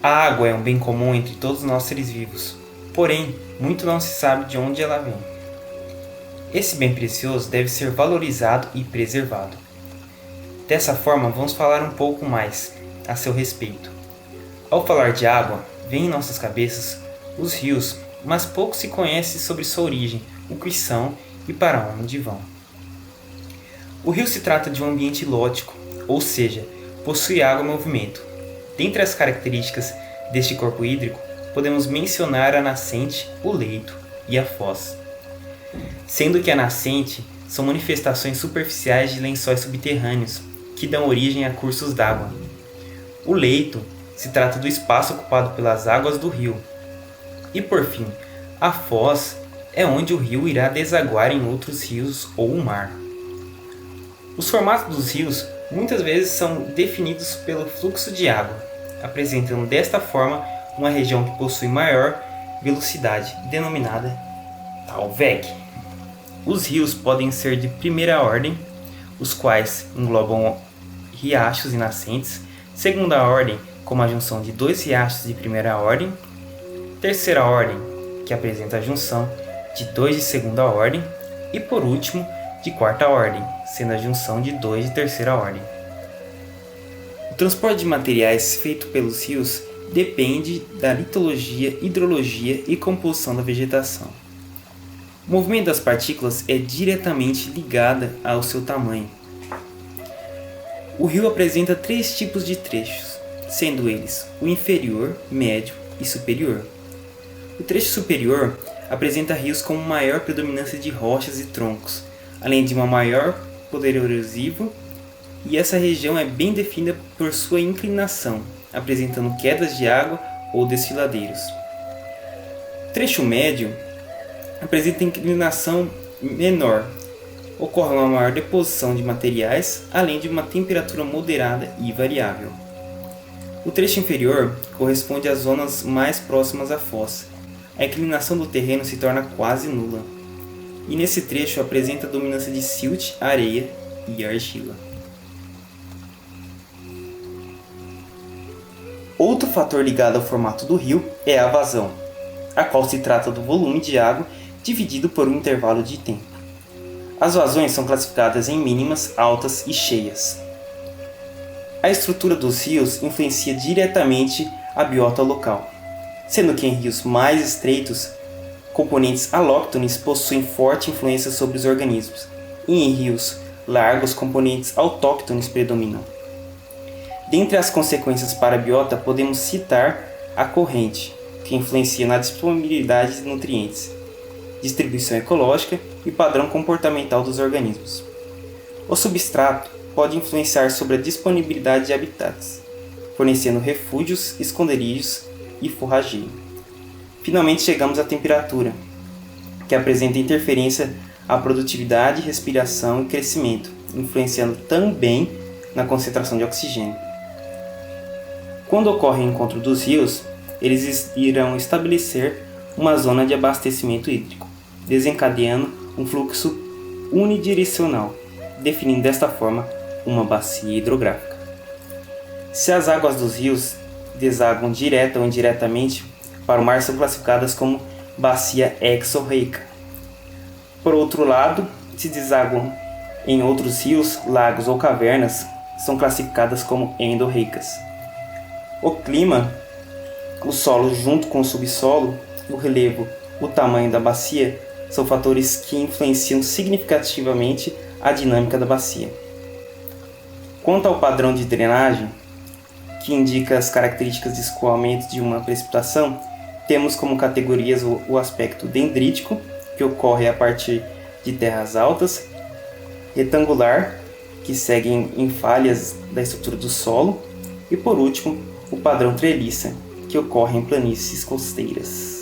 A água é um bem comum entre todos nós seres vivos, porém, muito não se sabe de onde ela vem. Esse bem precioso deve ser valorizado e preservado. Dessa forma, vamos falar um pouco mais a seu respeito. Ao falar de água, vem em nossas cabeças os rios, mas pouco se conhece sobre sua origem, o que são e para onde vão. O rio se trata de um ambiente lótico, ou seja, possui água em movimento. Dentre as características deste corpo hídrico, podemos mencionar a nascente, o leito e a foz. Sendo que a nascente são manifestações superficiais de lençóis subterrâneos que dão origem a cursos d'água. O leito se trata do espaço ocupado pelas águas do rio. E por fim, a foz é onde o rio irá desaguar em outros rios ou o mar. Os formatos dos rios muitas vezes são definidos pelo fluxo de água, apresentando desta forma uma região que possui maior velocidade, denominada Talweg. Os rios podem ser de primeira ordem, os quais englobam riachos e nascentes, segunda ordem, como a junção de dois riachos de primeira ordem, terceira ordem, que apresenta a junção de dois de segunda ordem, e por último, de quarta ordem, sendo a junção de dois de terceira ordem. O transporte de materiais feito pelos rios depende da litologia, hidrologia e composição da vegetação. O movimento das partículas é diretamente ligado ao seu tamanho. O rio apresenta três tipos de trechos, sendo eles o inferior, médio e superior. O trecho superior apresenta rios com maior predominância de rochas e troncos, além de uma maior poder erosivo, e essa região é bem definida por sua inclinação, apresentando quedas de água ou desfiladeiros. O trecho médio apresenta inclinação menor, ocorre uma maior deposição de materiais, além de uma temperatura moderada e variável. O trecho inferior corresponde às zonas mais próximas à foz. A inclinação do terreno se torna quase nula, e nesse trecho apresenta a dominância de silt, areia e argila. Outro fator ligado ao formato do rio é a vazão, a qual se trata do volume de água dividido por um intervalo de tempo. As vazões são classificadas em mínimas, altas e cheias. A estrutura dos rios influencia diretamente a biota local, sendo que em rios mais estreitos, componentes alóctones possuem forte influência sobre os organismos, e em rios largos, componentes autóctones predominam. Dentre as consequências para a biota, podemos citar a corrente, que influencia na disponibilidade de nutrientes, distribuição ecológica e padrão comportamental dos organismos. O substrato pode influenciar sobre a disponibilidade de habitats, fornecendo refúgios, esconderijos e forrageio. Finalmente chegamos à temperatura, que apresenta interferência à produtividade, respiração e crescimento, influenciando também na concentração de oxigênio. Quando ocorre o encontro dos rios, eles irão estabelecer uma zona de abastecimento hídrico, desencadeando um fluxo unidirecional, definindo desta forma uma bacia hidrográfica. Se as águas dos rios desaguam direta ou indiretamente para o mar, são classificadas como bacia exorreica. Por outro lado, se desaguam em outros rios, lagos ou cavernas, são classificadas como endorreicas. O clima, o solo junto com o subsolo, o relevo, o tamanho da bacia são fatores que influenciam significativamente a dinâmica da bacia. Quanto ao padrão de drenagem, que indica as características de escoamento de uma precipitação, temos como categorias o aspecto dendrítico, que ocorre a partir de terras altas, retangular, que segue em falhas da estrutura do solo, e por último, o padrão treliça, que ocorre em planícies costeiras.